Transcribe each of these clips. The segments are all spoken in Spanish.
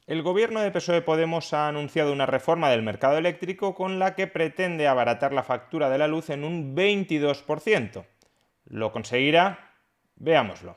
El gobierno de PSOE-Podemos ha anunciado una reforma del mercado eléctrico con la que pretende abaratar la factura de la luz en un 22%. ¿Lo conseguirá? Veámoslo.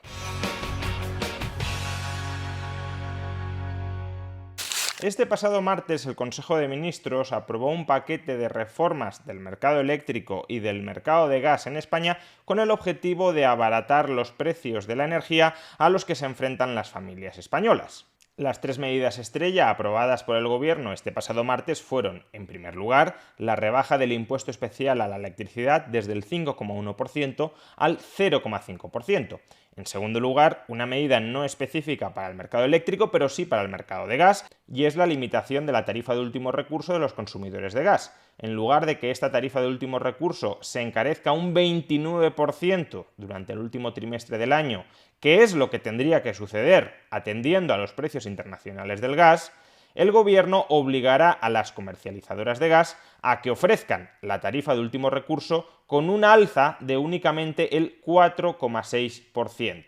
Este pasado martes el Consejo de Ministros aprobó un paquete de reformas del mercado eléctrico y del mercado de gas en España con el objetivo de abaratar los precios de la energía a los que se enfrentan las familias españolas. Las tres medidas estrella aprobadas por el Gobierno este pasado martes fueron, en primer lugar, la rebaja del impuesto especial a la electricidad desde el 5,1% al 0,5%. En segundo lugar, una medida no específica para el mercado eléctrico, pero sí para el mercado de gas, y es la limitación de la tarifa de último recurso de los consumidores de gas. En lugar de que esta tarifa de último recurso se encarezca un 29% durante el último trimestre del año, que es lo que tendría que suceder atendiendo a los precios internacionales del gas, el gobierno obligará a las comercializadoras de gas a que ofrezcan la tarifa de último recurso con un alza de únicamente el 4,6%.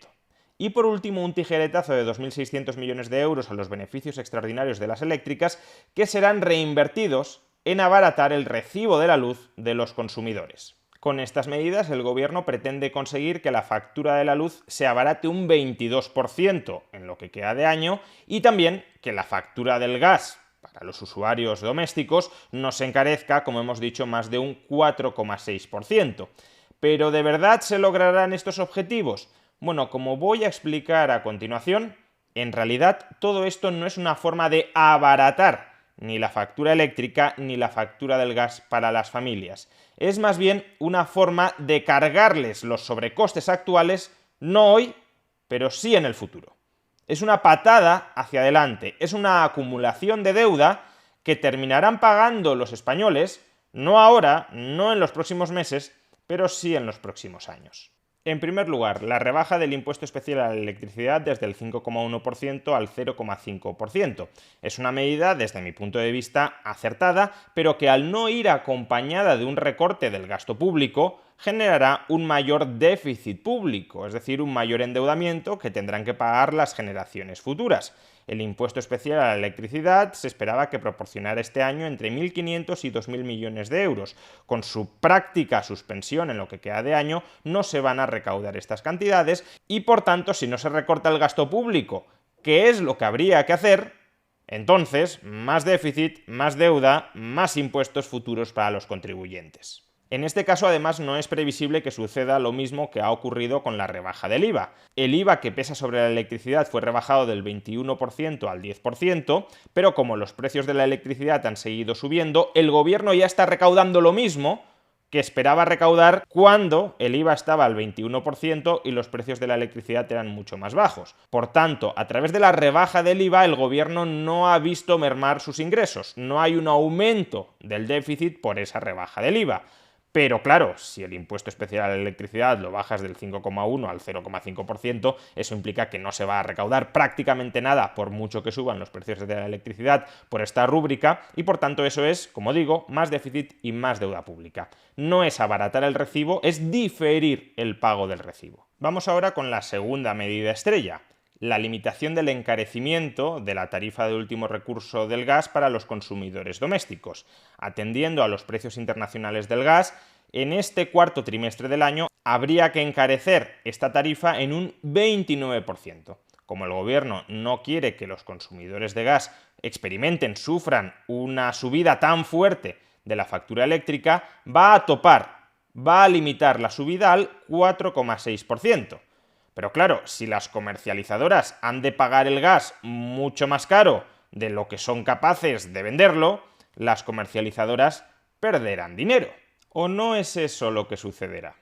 Y por último, un tijeretazo de 2.600 millones de euros a los beneficios extraordinarios de las eléctricas que serán reinvertidos en abaratar el recibo de la luz de los consumidores. Con estas medidas, el gobierno pretende conseguir que la factura de la luz se abarate un 22% en lo que queda de año y también que la factura del gas para los usuarios domésticos no se encarezca, como hemos dicho, más de un 4,6%. ¿Pero de verdad se lograrán estos objetivos? Bueno, como voy a explicar a continuación, en realidad todo esto no es una forma de abaratar ni la factura eléctrica ni la factura del gas para las familias. Es más bien una forma de cargarles los sobrecostes actuales, no hoy, pero sí en el futuro. Es una patada hacia adelante, es una acumulación de deuda que terminarán pagando los españoles, no ahora, no en los próximos meses, pero sí en los próximos años. En primer lugar, la rebaja del impuesto especial a la electricidad desde el 5,1% al 0,5%. Es una medida, desde mi punto de vista, acertada, pero que al no ir acompañada de un recorte del gasto público, generará un mayor déficit público, es decir, un mayor endeudamiento que tendrán que pagar las generaciones futuras. El impuesto especial a la electricidad se esperaba que proporcionara este año entre 1.500 y 2.000 millones de euros. Con su práctica suspensión en lo que queda de año, no se van a recaudar estas cantidades y, por tanto, si no se recorta el gasto público, que es lo que habría que hacer, entonces, más déficit, más deuda, más impuestos futuros para los contribuyentes. En este caso, además, no es previsible que suceda lo mismo que ha ocurrido con la rebaja del IVA. El IVA que pesa sobre la electricidad fue rebajado del 21% al 10%, pero como los precios de la electricidad han seguido subiendo, el gobierno ya está recaudando lo mismo que esperaba recaudar cuando el IVA estaba al 21% y los precios de la electricidad eran mucho más bajos. Por tanto, a través de la rebaja del IVA, el gobierno no ha visto mermar sus ingresos. No hay un aumento del déficit por esa rebaja del IVA. Pero claro, si el impuesto especial a la electricidad lo bajas del 5,1 al 0,5%, eso implica que no se va a recaudar prácticamente nada por mucho que suban los precios de la electricidad por esta rúbrica y por tanto eso es, como digo, más déficit y más deuda pública. No es abaratar el recibo, es diferir el pago del recibo. Vamos ahora con la segunda medida estrella: la limitación del encarecimiento de la tarifa de último recurso del gas para los consumidores domésticos. Atendiendo a los precios internacionales del gas, en este cuarto trimestre del año habría que encarecer esta tarifa en un 29%. Como el gobierno no quiere que los consumidores de gas experimenten, sufran una subida tan fuerte de la factura eléctrica, va a limitar la subida al 4,6%. Pero claro, si las comercializadoras han de pagar el gas mucho más caro de lo que son capaces de venderlo, las comercializadoras perderán dinero. ¿O no es eso lo que sucederá?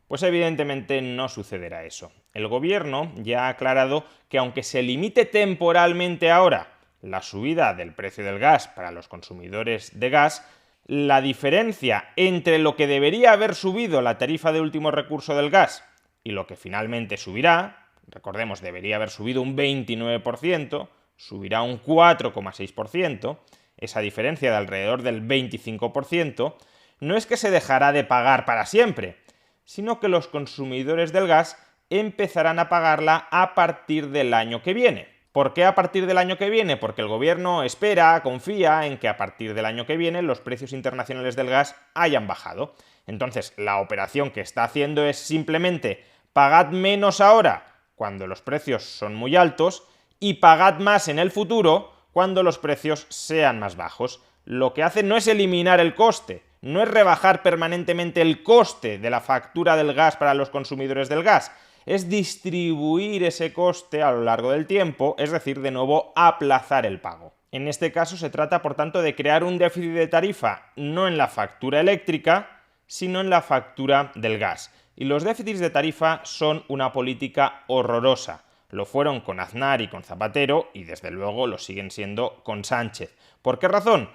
Pues evidentemente no sucederá eso. El gobierno ya ha aclarado que aunque se limite temporalmente ahora la subida del precio del gas para los consumidores de gas, la diferencia entre lo que debería haber subido la tarifa de último recurso del gas y lo que finalmente subirá, recordemos, debería haber subido un 29%, subirá un 4,6%, esa diferencia de alrededor del 25%, no es que se dejará de pagar para siempre, sino que los consumidores del gas empezarán a pagarla a partir del año que viene. ¿Por qué a partir del año que viene? Porque el gobierno espera, confía en que a partir del año que viene los precios internacionales del gas hayan bajado. Entonces, la operación que está haciendo es simplemente pagad menos ahora cuando los precios son muy altos y pagad más en el futuro cuando los precios sean más bajos. Lo que hace no es eliminar el coste, no es rebajar permanentemente el coste de la factura del gas para los consumidores del gas, es distribuir ese coste a lo largo del tiempo, es decir, de nuevo aplazar el pago. En este caso se trata, por tanto, de crear un déficit de tarifa no en la factura eléctrica, sino en la factura del gas. Y los déficits de tarifa son una política horrorosa. Lo fueron con Aznar y con Zapatero y desde luego lo siguen siendo con Sánchez. ¿Por qué razón?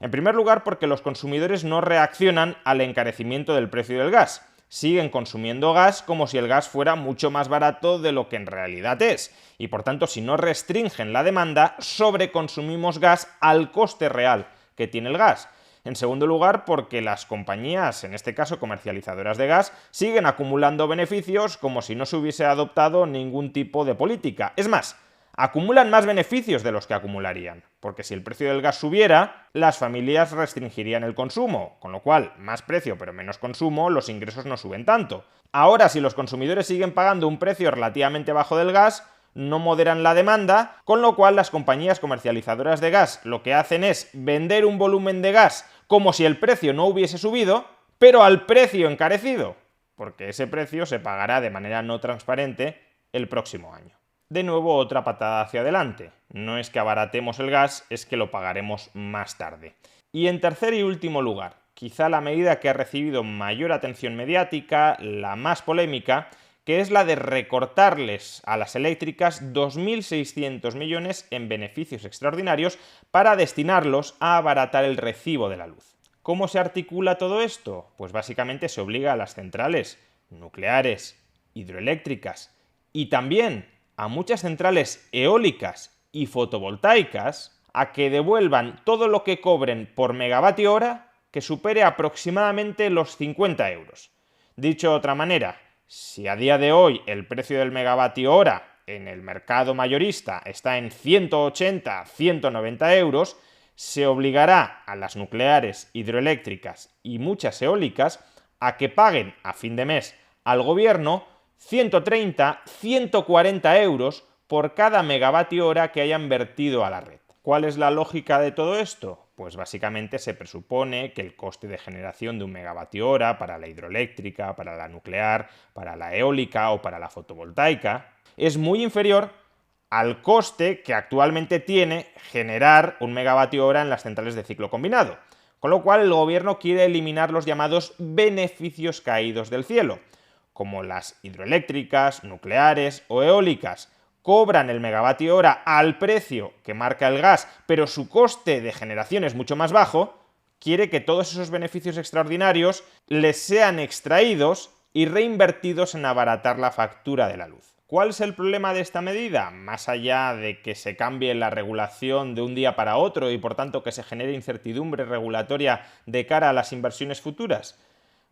En primer lugar, porque los consumidores no reaccionan al encarecimiento del precio del gas. Siguen consumiendo gas como si el gas fuera mucho más barato de lo que en realidad es. Y por tanto, si no restringen la demanda, sobreconsumimos gas al coste real que tiene el gas. En segundo lugar, porque las compañías, en este caso comercializadoras de gas, siguen acumulando beneficios como si no se hubiese adoptado ningún tipo de política. Es más, acumulan más beneficios de los que acumularían, porque si el precio del gas subiera, las familias restringirían el consumo, con lo cual, más precio pero menos consumo, los ingresos no suben tanto. Ahora, si los consumidores siguen pagando un precio relativamente bajo del gas, no moderan la demanda, con lo cual las compañías comercializadoras de gas lo que hacen es vender un volumen de gas como si el precio no hubiese subido, pero al precio encarecido, porque ese precio se pagará de manera no transparente el próximo año. De nuevo, otra patada hacia adelante. No es que abaratemos el gas, es que lo pagaremos más tarde. Y en tercer y último lugar, quizá la medida que ha recibido mayor atención mediática, la más polémica, que es la de recortarles a las eléctricas 2.600 millones en beneficios extraordinarios para destinarlos a abaratar el recibo de la luz. ¿Cómo se articula todo esto? Pues básicamente se obliga a las centrales nucleares, hidroeléctricas y también a muchas centrales eólicas y fotovoltaicas a que devuelvan todo lo que cobren por megavatio hora que supere aproximadamente los 50 euros. Dicho de otra manera, si a día de hoy el precio del megavatio hora en el mercado mayorista está en 180, 190 euros, se obligará a las nucleares, hidroeléctricas y muchas eólicas a que paguen a fin de mes al gobierno 130, 140 euros por cada megavatio hora que hayan vertido a la red. ¿Cuál es la lógica de todo esto? Pues básicamente se presupone que el coste de generación de un megavatio hora para la hidroeléctrica, para la nuclear, para la eólica o para la fotovoltaica es muy inferior al coste que actualmente tiene generar un megavatio hora en las centrales de ciclo combinado. Con lo cual el gobierno quiere eliminar los llamados beneficios caídos del cielo, como las hidroeléctricas, nucleares o eólicas cobran el megavatio hora al precio que marca el gas, pero su coste de generación es mucho más bajo, quiere que todos esos beneficios extraordinarios les sean extraídos y reinvertidos en abaratar la factura de la luz. ¿Cuál es el problema de esta medida? Más allá de que se cambie la regulación de un día para otro y por tanto que se genere incertidumbre regulatoria de cara a las inversiones futuras,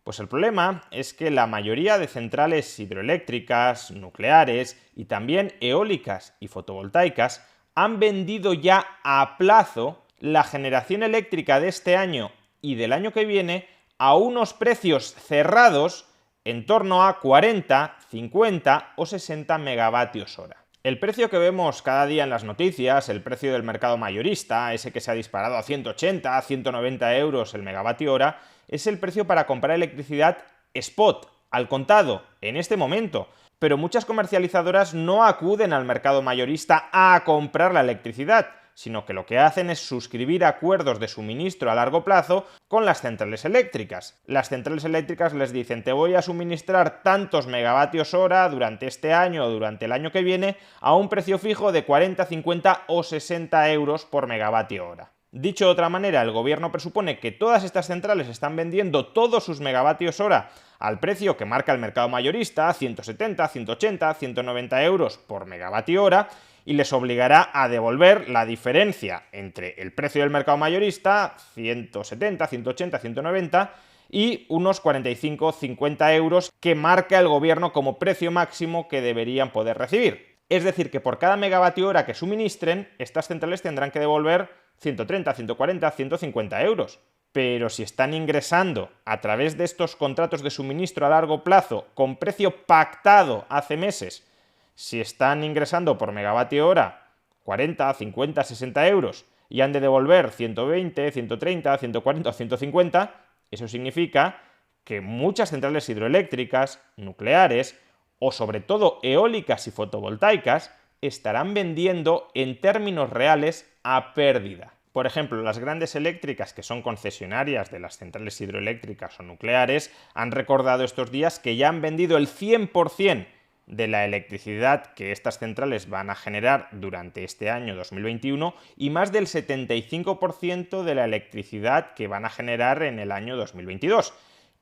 pues el problema es que la mayoría de centrales hidroeléctricas, nucleares y también eólicas y fotovoltaicas han vendido ya a plazo la generación eléctrica de este año y del año que viene a unos precios cerrados en torno a 40, 50 o 60 megavatios hora. El precio que vemos cada día en las noticias, el precio del mercado mayorista, ese que se ha disparado a 180, a 190 euros el megavatio hora, es el precio para comprar electricidad spot, al contado, en este momento. Pero muchas comercializadoras no acuden al mercado mayorista a comprar la electricidad, sino que lo que hacen es suscribir acuerdos de suministro a largo plazo con las centrales eléctricas. Las centrales eléctricas les dicen: te voy a suministrar tantos megavatios hora durante este año o durante el año que viene a un precio fijo de 40, 50 o 60 euros por megavatio hora. Dicho de otra manera, el gobierno presupone que todas estas centrales están vendiendo todos sus megavatios hora al precio que marca el mercado mayorista, 170, 180, 190 euros por megavatio hora, y les obligará a devolver la diferencia entre el precio del mercado mayorista, 170, 180, 190, y unos 45 50 euros que marca el gobierno como precio máximo que deberían poder recibir. Es decir, que por cada megavatio hora que suministren, estas centrales tendrán que devolver 130, 140, 150 euros. Pero si están ingresando a través de estos contratos de suministro a largo plazo con precio pactado hace meses, si están ingresando por megavatio hora 40, 50, 60 euros y han de devolver 120, 130, 140 o 150, eso significa que muchas centrales hidroeléctricas, nucleares o sobre todo eólicas y fotovoltaicas estarán vendiendo en términos reales a pérdida. Por ejemplo, las grandes eléctricas que son concesionarias de las centrales hidroeléctricas o nucleares han recordado estos días que ya han vendido el 100% de la electricidad que estas centrales van a generar durante este año 2021 y más del 75% de la electricidad que van a generar en el año 2022.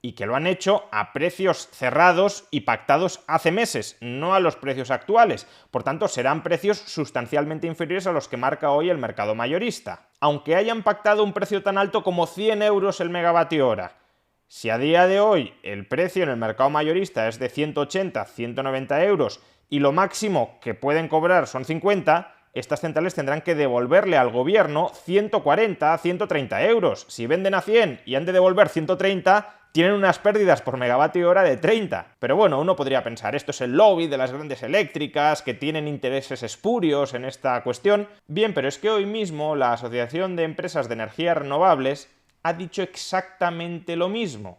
Y que lo han hecho a precios cerrados y pactados hace meses, no a los precios actuales. Por tanto, serán precios sustancialmente inferiores a los que marca hoy el mercado mayorista. Aunque hayan pactado un precio tan alto como 100 euros el megavatio hora, si a día de hoy el precio en el mercado mayorista es de 180, 190 euros y lo máximo que pueden cobrar son 50, estas centrales tendrán que devolverle al gobierno 140, 130 euros. Si venden a 100 y han de devolver 130, tienen unas pérdidas por megavatio hora de 30. Pero bueno, uno podría pensar, esto es el lobby de las grandes eléctricas que tienen intereses espurios en esta cuestión. Bien, pero es que hoy mismo la Asociación de Empresas de Energías Renovables ha dicho exactamente lo mismo.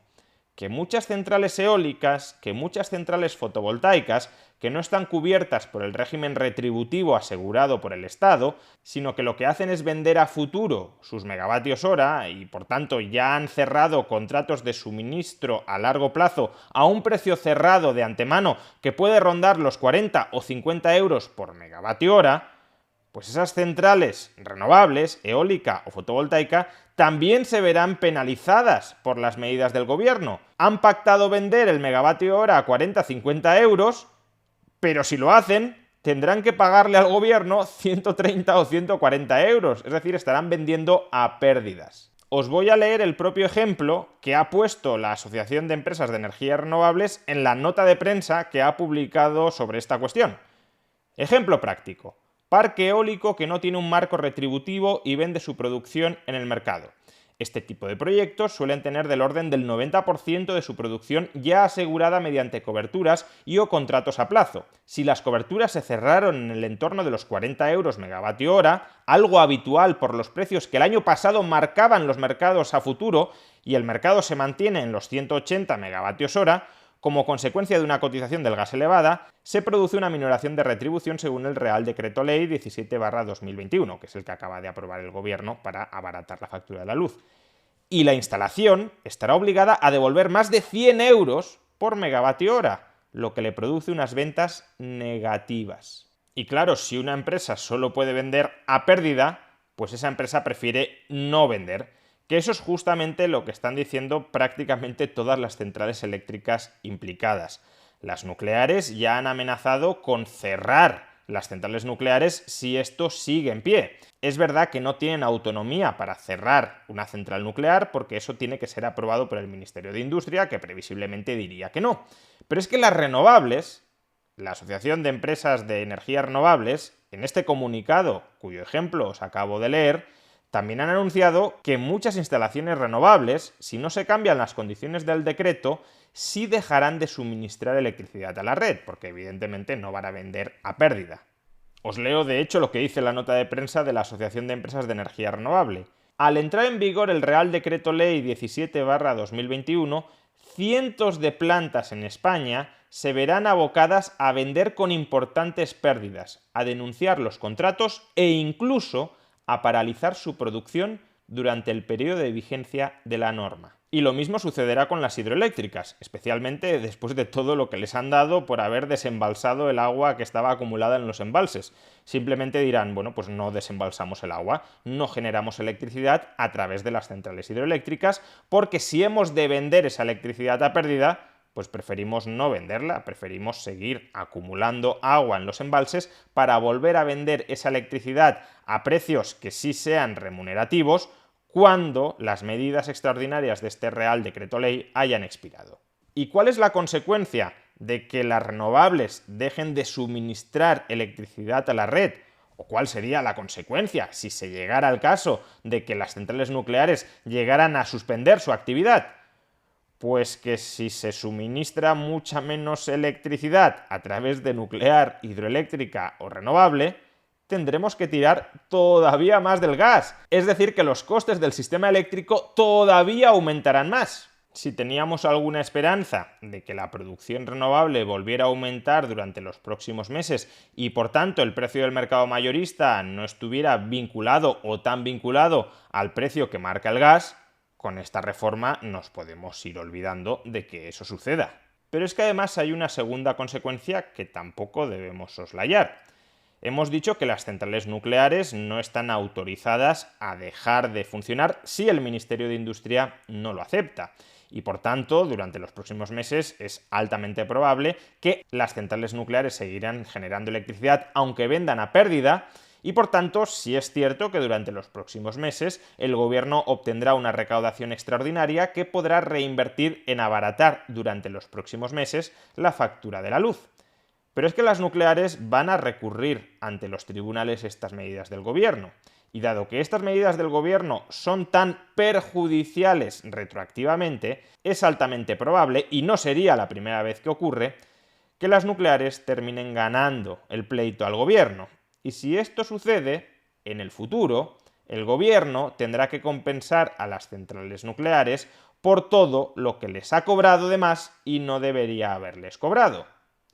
Que muchas centrales eólicas, que muchas centrales fotovoltaicas, que no están cubiertas por el régimen retributivo asegurado por el Estado, sino que lo que hacen es vender a futuro sus megavatios hora y por tanto ya han cerrado contratos de suministro a largo plazo a un precio cerrado de antemano que puede rondar los 40 o 50 euros por megavatio hora, pues esas centrales renovables, eólica o fotovoltaica, también se verán penalizadas por las medidas del gobierno. Han pactado vender el megavatio hora a 40-50 euros, pero si lo hacen, tendrán que pagarle al gobierno 130 o 140 euros, es decir, estarán vendiendo a pérdidas. Os voy a leer el propio ejemplo que ha puesto la Asociación de Empresas de Energías Renovables en la nota de prensa que ha publicado sobre esta cuestión. Ejemplo práctico. Parque eólico que no tiene un marco retributivo y vende su producción en el mercado. Este tipo de proyectos suelen tener del orden del 90% de su producción ya asegurada mediante coberturas y o contratos a plazo. Si las coberturas se cerraron en el entorno de los 40 euros megavatio hora, algo habitual por los precios que el año pasado marcaban los mercados a futuro, y el mercado se mantiene en los 180 megavatios hora, como consecuencia de una cotización del gas elevada, se produce una minoración de retribución según el Real Decreto Ley 17/2021, que es el que acaba de aprobar el Gobierno para abaratar la factura de la luz. Y la instalación estará obligada a devolver más de 100 euros por megavatio hora, lo que le produce unas ventas negativas. Y claro, si una empresa solo puede vender a pérdida, pues esa empresa prefiere no vender. Que eso es justamente lo que están diciendo prácticamente todas las centrales eléctricas implicadas. Las nucleares ya han amenazado con cerrar las centrales nucleares si esto sigue en pie. Es verdad que no tienen autonomía para cerrar una central nuclear porque eso tiene que ser aprobado por el Ministerio de Industria, que previsiblemente diría que no. Pero es que las renovables, la Asociación de Empresas de Energías Renovables, en este comunicado, cuyo ejemplo os acabo de leer, también han anunciado que muchas instalaciones renovables, si no se cambian las condiciones del decreto, sí dejarán de suministrar electricidad a la red, porque evidentemente no van a vender a pérdida. Os leo de hecho lo que dice la nota de prensa de la Asociación de Empresas de Energía Renovable. Al entrar en vigor el Real Decreto Ley 17/2021, cientos de plantas en España se verán abocadas a vender con importantes pérdidas, a denunciar los contratos e incluso a paralizar su producción durante el periodo de vigencia de la norma. Y lo mismo sucederá con las hidroeléctricas, especialmente después de todo lo que les han dado por haber desembalsado el agua que estaba acumulada en los embalses. Simplemente dirán, bueno, pues no desembalsamos el agua, no generamos electricidad a través de las centrales hidroeléctricas, porque si hemos de vender esa electricidad a pérdida, pues preferimos no venderla, preferimos seguir acumulando agua en los embalses para volver a vender esa electricidad a precios que sí sean remunerativos cuando las medidas extraordinarias de este Real Decreto Ley hayan expirado. ¿Y cuál es la consecuencia de que las renovables dejen de suministrar electricidad a la red, o cuál sería la consecuencia si se llegara al caso de que las centrales nucleares llegaran a suspender su actividad. Pues que si se suministra mucha menos electricidad a través de nuclear, hidroeléctrica o renovable, tendremos que tirar todavía más del gas. Es decir, que los costes del sistema eléctrico todavía aumentarán más. Si teníamos alguna esperanza de que la producción renovable volviera a aumentar durante los próximos meses y por tanto el precio del mercado mayorista no estuviera vinculado o tan vinculado al precio que marca el gas, con esta reforma nos podemos ir olvidando de que eso suceda. Pero es que además hay una segunda consecuencia que tampoco debemos soslayar. Hemos dicho que las centrales nucleares no están autorizadas a dejar de funcionar si el Ministerio de Industria no lo acepta. Y por tanto, durante los próximos meses es altamente probable que las centrales nucleares seguirán generando electricidad aunque vendan a pérdida. Y por tanto, sí es cierto que durante los próximos meses el gobierno obtendrá una recaudación extraordinaria que podrá reinvertir en abaratar durante los próximos meses la factura de la luz. Pero es que las nucleares van a recurrir ante los tribunales estas medidas del gobierno. Y dado que estas medidas del gobierno son tan perjudiciales retroactivamente, es altamente probable, y no sería la primera vez que ocurre, que las nucleares terminen ganando el pleito al gobierno. Y si esto sucede, en el futuro, el gobierno tendrá que compensar a las centrales nucleares por todo lo que les ha cobrado de más y no debería haberles cobrado.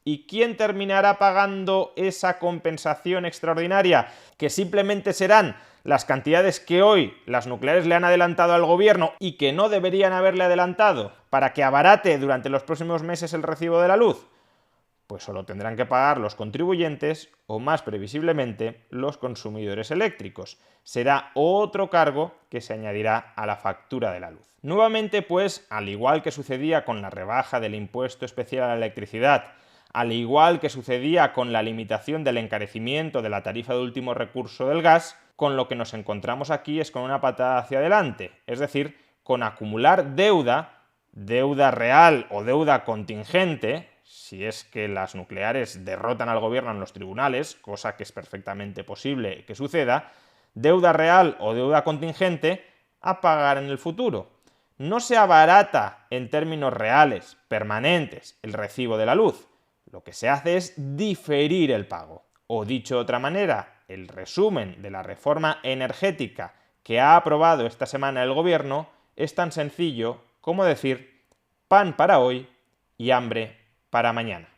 ¿Y quién terminará pagando esa compensación extraordinaria? Que simplemente serán las cantidades que hoy las nucleares le han adelantado al gobierno y que no deberían haberle adelantado para que abarate durante los próximos meses el recibo de la luz. Pues solo tendrán que pagar los contribuyentes o, más previsiblemente, los consumidores eléctricos. Será otro cargo que se añadirá a la factura de la luz. Nuevamente, pues, al igual que sucedía con la rebaja del impuesto especial a la electricidad, al igual que sucedía con la limitación del encarecimiento de la tarifa de último recurso del gas, con lo que nos encontramos aquí es con una patada hacia adelante, es decir, con acumular deuda real o deuda contingente, si es que las nucleares derrotan al gobierno en los tribunales, cosa que es perfectamente posible que suceda, deuda real o deuda contingente a pagar en el futuro. No se abarata en términos reales, permanentes, el recibo de la luz. Lo que se hace es diferir el pago. O dicho de otra manera, el resumen de la reforma energética que ha aprobado esta semana el gobierno es tan sencillo como decir pan para hoy y hambre para mañana.